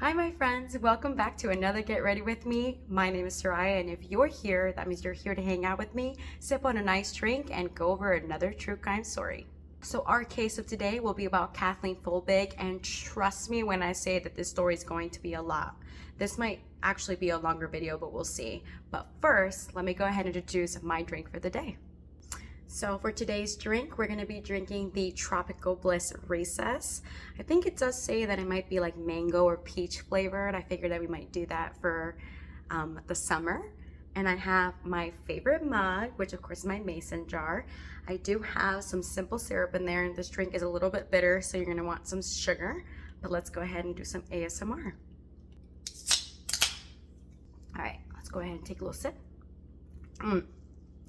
Hi my friends, welcome back to another Get Ready With Me. My name is Soraya, and if you're here, that means you're here to hang out with me, sip on a nice drink, and go over another true crime story. So our case of today will be about Kathleen Folbigg, and trust me when I say that this story is going to be a lot. This might actually be a longer video, but we'll see. But first, let me go ahead and introduce my drink for the day. So for today's drink, we're gonna be drinking the Tropical Bliss Recess. I think it does say that it might be like mango or peach flavored. I figured that we might do that for the summer. And I have my favorite mug, which of course is my mason jar. I do have some simple syrup in there, and this drink is a little bit bitter, so you're gonna want some sugar. But let's go ahead and do some ASMR. All right, let's go ahead and take a little sip.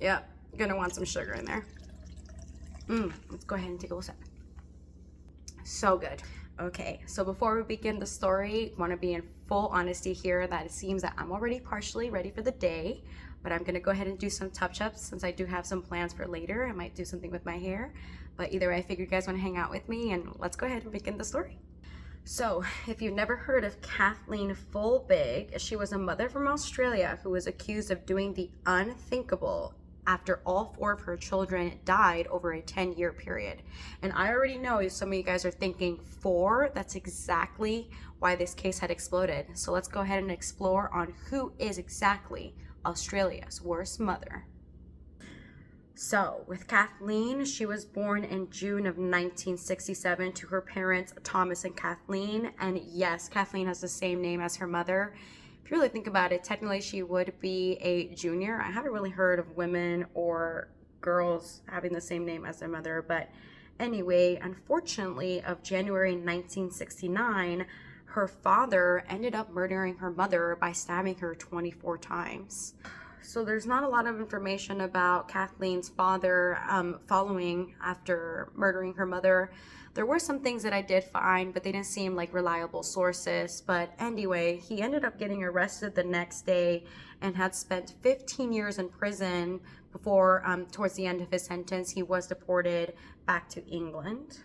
Yeah. Gonna want some sugar in there. Let's go ahead and take a little sip. So good. Okay, so before we begin the story, I want to be in full honesty here that it seems that I'm already partially ready for the day, but I'm gonna go ahead and do some touch-ups since I do have some plans for later. I might do something with my hair, but either way, I figured you guys want to hang out with me, and let's go ahead and begin the story. So, if you've never heard of Kathleen Folbigg, she was a mother from Australia who was accused of doing the unthinkable after all 4 of her children died over a 10-year period. And I already know some of you guys are thinking 4, that's exactly why this case had exploded. So let's go ahead and explore on who is exactly Australia's worst mother. So with Kathleen, she was born in June of 1967 to her parents, Thomas and Kathleen. And yes, Kathleen has the same name as her mother. If you really think about it, technically she would be a junior. I haven't really heard of women or girls having the same name as their mother, but anyway, unfortunately, of January 1969, her father ended up murdering her mother by stabbing her 24 times. So there's not a lot of information about Kathleen's father following after murdering her mother. There were some things that I did find, but they didn't seem like reliable sources. But anyway, he ended up getting arrested the next day and had spent 15 years in prison before, towards the end of his sentence, he was deported back to England.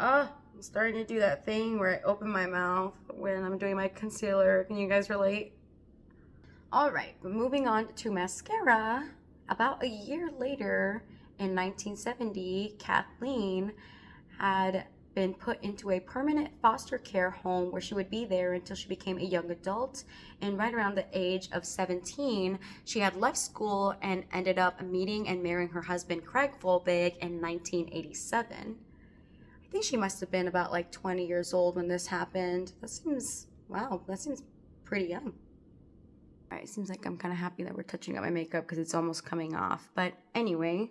I'm starting to do that thing where I open my mouth when I'm doing my concealer. Can you guys relate? All right, but moving on to mascara. About a year later, in 1970, Kathleen had been put into a permanent foster care home where she would be there until she became a young adult. And right around the age of 17, she had left school and ended up meeting and marrying her husband, Craig Folbigg, in 1987. I think she must have been about like 20 years old when this happened. That seems pretty young. All right, it seems like I'm kind of happy that we're touching up my makeup because it's almost coming off. But anyway,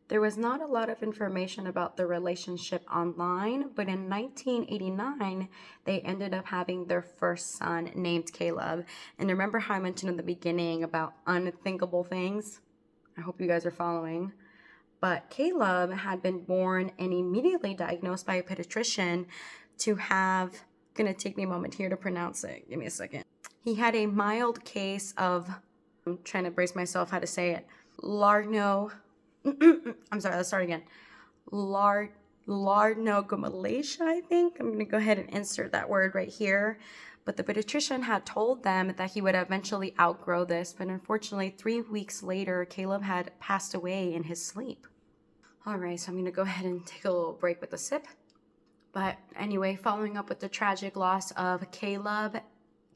there was not a lot of information about the relationship online, but in 1989, they ended up having their first son named Caleb. And remember how I mentioned in the beginning about unthinkable things? I hope you guys are following. But Caleb had been born and immediately diagnosed by a pediatrician to have, gonna take me a moment here to pronounce it. Give me a second. He had a mild case of, I'm trying to brace myself how to say it, I'm sorry, let's start again. Laryngomaplasia, I think. I'm going to go ahead and insert that word right here. But the pediatrician had told them that he would eventually outgrow this, but unfortunately, 3 weeks later, Caleb had passed away in his sleep. All right, so I'm going to go ahead and take a little break with the sip. But anyway, following up with the tragic loss of Caleb,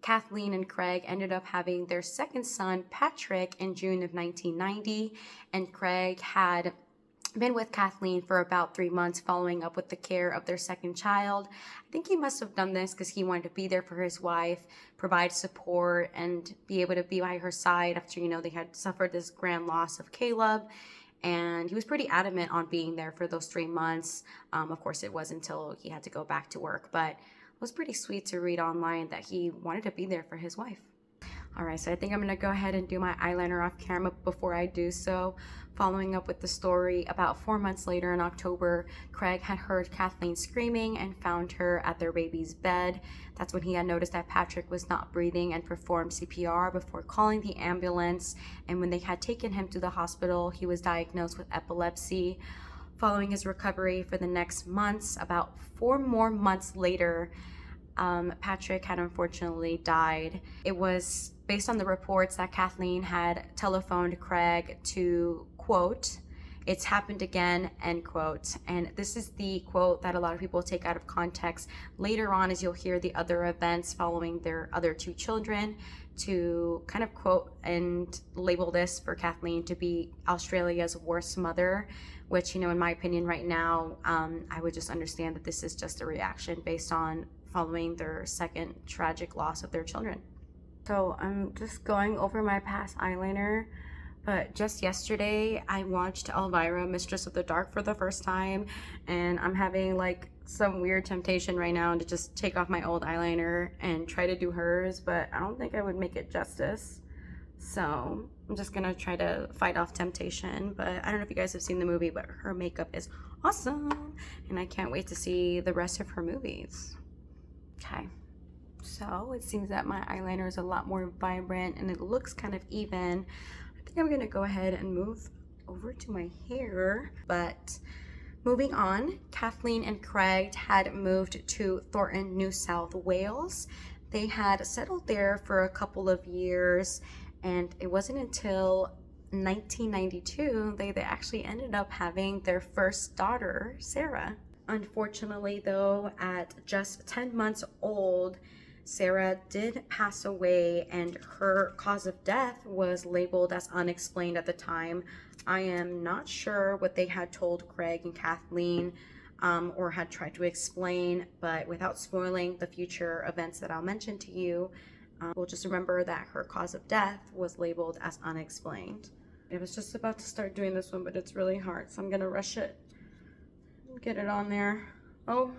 Kathleen and Craig ended up having their second son, Patrick, in June of 1990, and Craig had been with Kathleen for about 3 months following up with the care of their second child. I think he must have done this because he wanted to be there for his wife, provide support, and be able to be by her side after, they had suffered this grand loss of Caleb. And he was pretty adamant on being there for those 3 months. Of course, it was until he had to go back to work, but it was pretty sweet to read online that he wanted to be there for his wife. All right, so I think I'm gonna go ahead and do my eyeliner off camera. Before I do so, following up with the story, about 4 months later in October, Craig had heard Kathleen screaming and found her at their baby's bed. That's when he had noticed that Patrick was not breathing and performed CPR before calling the ambulance. And when they had taken him to the hospital, he was diagnosed with epilepsy. Following his recovery for the next months, about 4 more months later, Patrick had unfortunately died. It was based on the reports that Kathleen had telephoned Craig to, quote, "It's happened again," end quote. And this is the quote that a lot of people take out of context. Later on, as you'll hear the other events following their other two children, to kind of quote and label this for Kathleen to be Australia's worst mother, which, you know, in my opinion right now, I would just understand that this is just a reaction based on following their second tragic loss of their children. So I'm just going over my past eyeliner, but just yesterday I watched Elvira, Mistress of the Dark for the first time, and I'm having like some weird temptation right now to just take off my old eyeliner and try to do hers, but I don't think I would make it justice. So I'm just gonna try to fight off temptation. But I don't know if you guys have seen the movie, but her makeup is awesome, and I can't wait to see the rest of her movies. Okay, so it seems that my eyeliner is a lot more vibrant and it looks kind of even. I think I'm gonna go ahead and move over to my hair. But moving on, Kathleen and Craig had moved to Thornton, New South Wales. They had settled there for a couple of years, and it wasn't until 1992 they actually ended up having their first daughter, Sarah. Unfortunately, though, at just 10 months old, Sarah did pass away, and her cause of death was labeled as unexplained at the time. I am not sure what they had told Craig and Kathleen or had tried to explain, but without spoiling the future events that I'll mention to you, we'll just remember that her cause of death was labeled as unexplained. I was just about to start doing this one, but it's really hard, so I'm gonna rush it. Get it on there. Oh,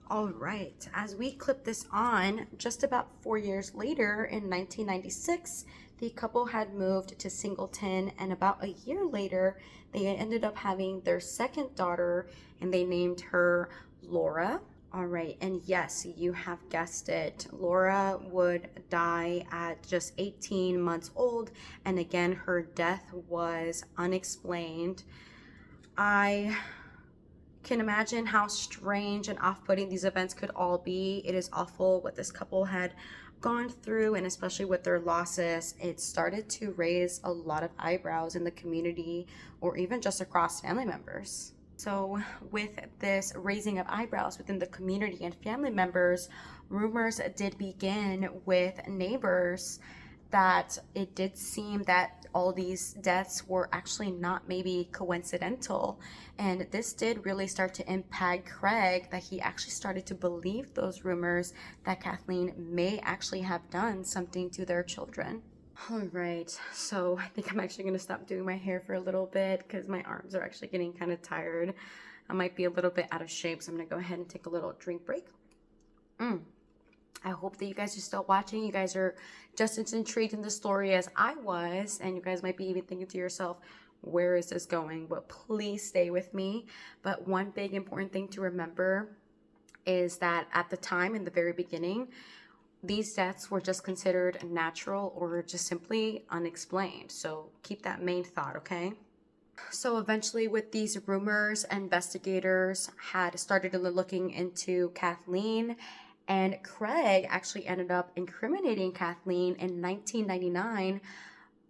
all right. As we clip this on, just about 4 years later, in 1996, the couple had moved to Singleton, and about a year later, they ended up having their second daughter, and they named her Laura. All right, and yes, you have guessed it. Laura would die at just 18 months old, and again, her death was unexplained. I can imagine how strange and off-putting these events could all be. It is awful what this couple had gone through, and especially with their losses, it started to raise a lot of eyebrows in the community or even just across family members. So with this raising of eyebrows within the community and family members, rumors did begin with neighbors that it did seem that all these deaths were actually not maybe coincidental. And this did really start to impact Craig, that he actually started to believe those rumors that Kathleen may actually have done something to their children. All right, so I think I'm actually gonna stop doing my hair for a little bit because my arms are actually getting kind of tired. I might be a little bit out of shape, so I'm gonna go ahead and take a little drink break. I hope that you guys are still watching. You guys are just as intrigued in the story as I was, and you guys might be even thinking to yourself, where is this going? But please stay with me. But one big important thing to remember is that at the time, in the very beginning, these deaths were just considered natural or just simply unexplained. So keep that main thought, okay? So eventually, with these rumors, investigators had started looking into Kathleen, and Craig actually ended up incriminating Kathleen in 1999.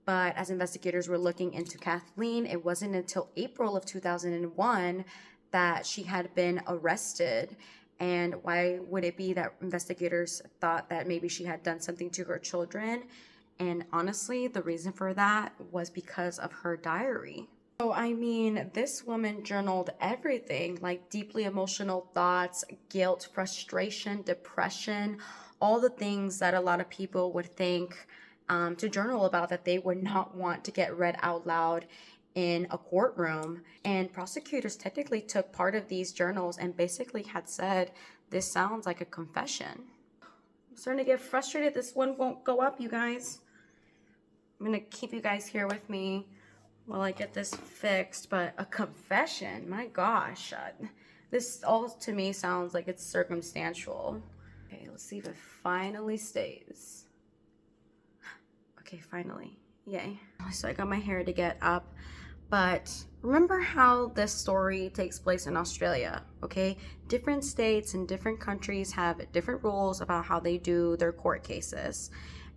But as investigators were looking into Kathleen, it wasn't until April of 2001 that she had been arrested. And why would it be that investigators thought that maybe she had done something to her children? And honestly, the reason for that was because of her diary. So, I mean, this woman journaled everything, like deeply emotional thoughts, guilt, frustration, depression, all the things that a lot of people would think to journal about that they would not want to get read out loud in a courtroom. And prosecutors technically took part of these journals and basically had said, this sounds like a confession. I'm starting to get frustrated. This one won't go up, you guys. I'm going to keep you guys here with me while I get this fixed, but a confession, my gosh. This all to me sounds like it's circumstantial. Okay, let's see if it finally stays. Okay, finally, yay. So I got my hair to get up, But remember how this story takes place in Australia, okay? Different states and different countries have different rules about how they do their court cases.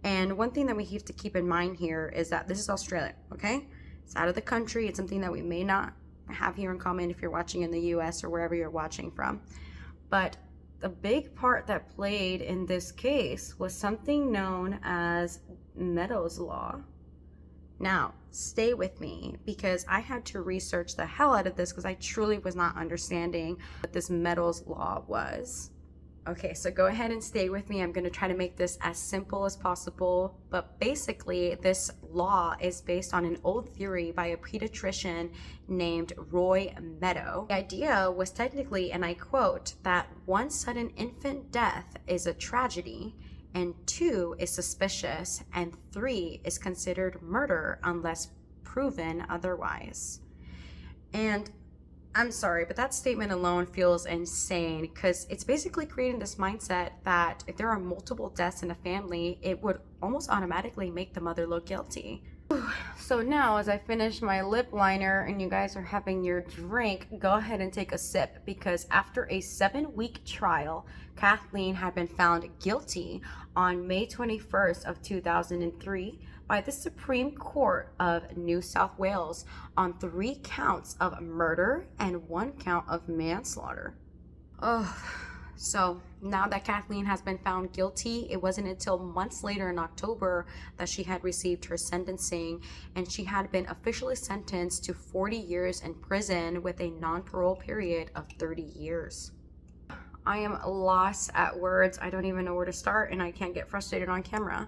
And one thing that we have to keep in mind here is that this is Australia, okay? It's out of the country. It's something that we may not have here in common if you're watching in the US or wherever you're watching from. But the big part that played in this case was something known as Meadows Law. Now, stay with me because I had to research the hell out of this because I truly was not understanding what this Meadows Law was. Okay, so go ahead and stay with me. I'm going to try to make this as simple as possible. But basically, this law is based on an old theory by a pediatrician named Roy Meadow. The idea was technically, and I quote, that 1 sudden infant death is a tragedy, and 2 is suspicious, and 3 is considered murder unless proven otherwise. And I'm sorry, but that statement alone feels insane because it's basically creating this mindset that if there are multiple deaths in a family, it would almost automatically make the mother look guilty. So now, as I finish my lip liner and you guys are having your drink, go ahead and take a sip because after a 7-week trial, Kathleen had been found guilty on May 21st of 2003 by the Supreme Court of New South Wales on 3 counts of murder and 1 count of manslaughter. So now that Kathleen has been found guilty, it wasn't until months later in October that she had received her sentencing, and she had been officially sentenced to 40 years in prison with a non-parole period of 30 years. I am lost at words. I don't even know where to start, and I can't get frustrated on camera.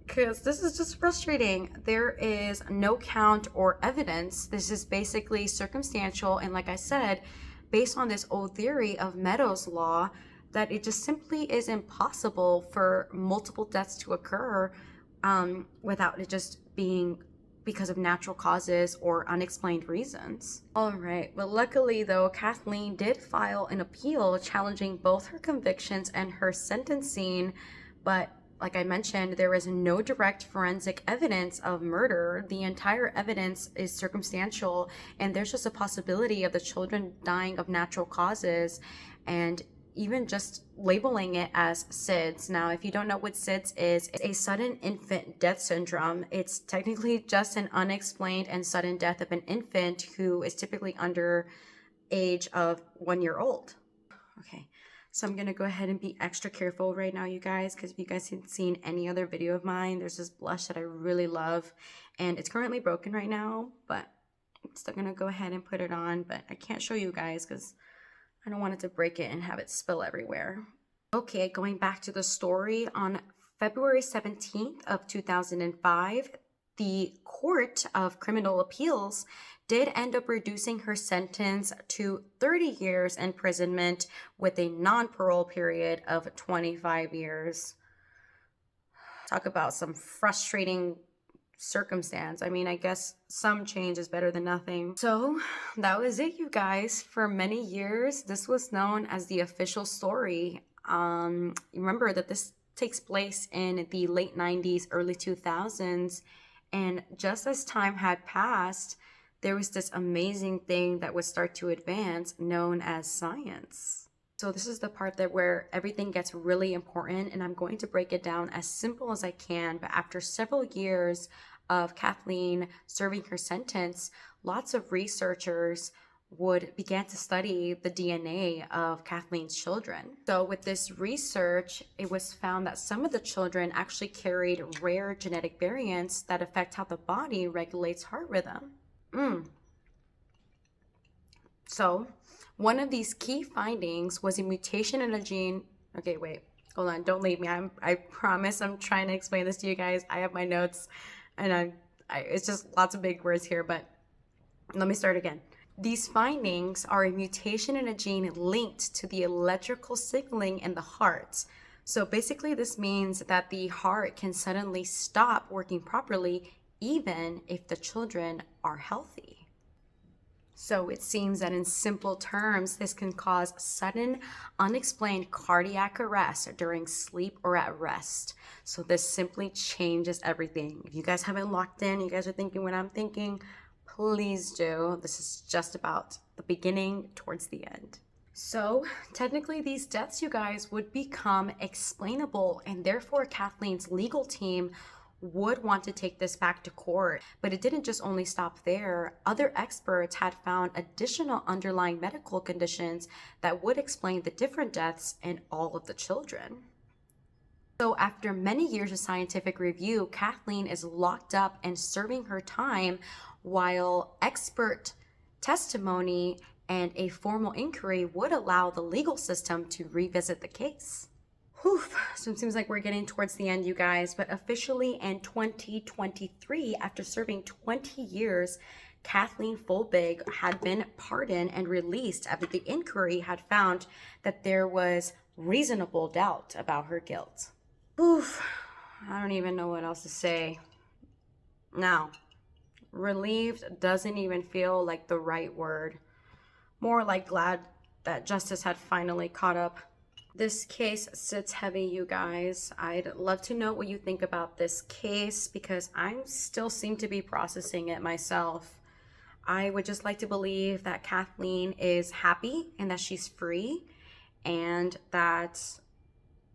Because this is just frustrating. There is no count or evidence. This is basically circumstantial, and like I said, based on this old theory of Meadows Law, that it just simply is impossible for multiple deaths to occur without it just being because of natural causes or unexplained reasons. All right, but luckily though, Kathleen did file an appeal challenging both her convictions and her sentencing, but like I mentioned, there is no direct forensic evidence of murder. The entire evidence is circumstantial, and there's just a possibility of the children dying of natural causes and even just labeling it as SIDS. Now, if you don't know what SIDS is, it's a sudden infant death syndrome. It's technically just an unexplained and sudden death of an infant who is typically under age of 1 year old. Okay. So I'm going to go ahead and be extra careful right now, you guys, because if you guys haven't seen any other video of mine, there's this blush that I really love, and it's currently broken right now, but I'm still going to go ahead and put it on, but I can't show you guys because I don't want it to break it and have it spill everywhere. Okay, going back to the story, on February 17th of 2005, the Court of Criminal Appeals did end up reducing her sentence to 30 years imprisonment with a non-parole period of 25 years. Talk about some frustrating circumstance. I mean, I guess some change is better than nothing. So that was it, you guys. For many years, this was known as the official story. Remember that this takes place in the late 90s, early 2000s. And just as time had passed, there was this amazing thing that would start to advance known as science. So this is the part that where everything gets really important, and I'm going to break it down as simple as I can. But after several years of Kathleen serving her sentence, lots of researchers began to study the DNA of Kathleen's children. So with this research, it was found that some of the children actually carried rare genetic variants that affect how the body regulates heart rhythm. So one of these key findings was a mutation in a gene. Okay, wait, hold on, don't leave me. I promise I'm trying to explain this to you guys. I have my notes, and it's just lots of big words here, but let me start again. These findings are a mutation in a gene linked to the electrical signaling in the heart. So basically this means that the heart can suddenly stop working properly even if the children are healthy. So it seems that in simple terms, this can cause sudden, unexplained cardiac arrest during sleep or at rest. So this simply changes everything. If you guys haven't locked in, you guys are thinking what I'm thinking, please do. This is just about the beginning towards the end. So technically these deaths, you guys, would become explainable, and therefore Kathleen's legal team would want to take this back to court. But it didn't just only stop there. Other experts had found additional underlying medical conditions that would explain the different deaths in all of the children. So after many years of scientific review, Kathleen is locked up and serving her time, while expert testimony and a formal inquiry would allow the legal system to revisit the case. Whew, so it seems like we're getting towards the end, you guys, but officially in 2023, after serving 20 years, Kathleen Folbigg had been pardoned and released after the inquiry had found that there was reasonable doubt about her guilt. Oof, I don't even know what else to say. Now, relieved doesn't even feel like the right word. More like glad that justice had finally caught up. This case sits heavy, you guys. I'd love to know what you think about this case, because I still seem to be processing it myself. I would just like to believe that Kathleen is happy and that she's free, and that,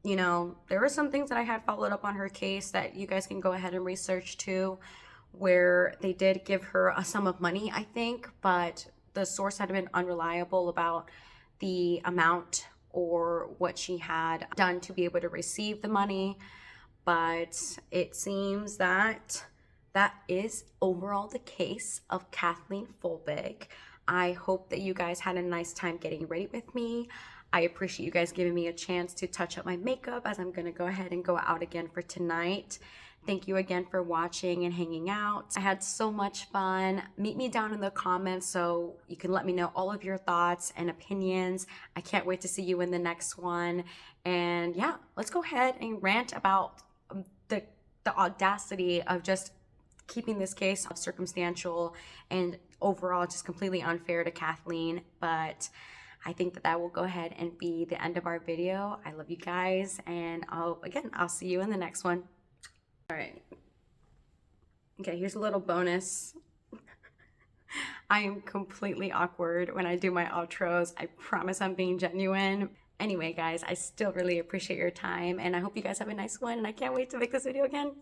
you know, there were some things that I had followed up on her case that you guys can go ahead and research too, where they did give her a sum of money, I think, but the source had been unreliable about the amount or what she had done to be able to receive the money. But it seems that that is overall the case of Kathleen Folbigg. I hope that you guys had a nice time getting ready with me. I appreciate you guys giving me a chance to touch up my makeup, as I'm gonna go ahead and go out again for tonight. Thank you again for watching and hanging out. I had so much fun. Meet me down in the comments so you can let me know all of your thoughts and opinions. I can't wait to see you in the next one. And yeah, let's go ahead and rant about the audacity of just keeping this case circumstantial and overall just completely unfair to Kathleen. But I think that will go ahead and be the end of our video. I love you guys, and I'll see you in the next one. All right. Okay, here's a little bonus. I am completely awkward when I do my outros. I promise I'm being genuine. Anyway, guys, I still really appreciate your time, and I hope you guys have a nice one, and I can't wait to make this video again.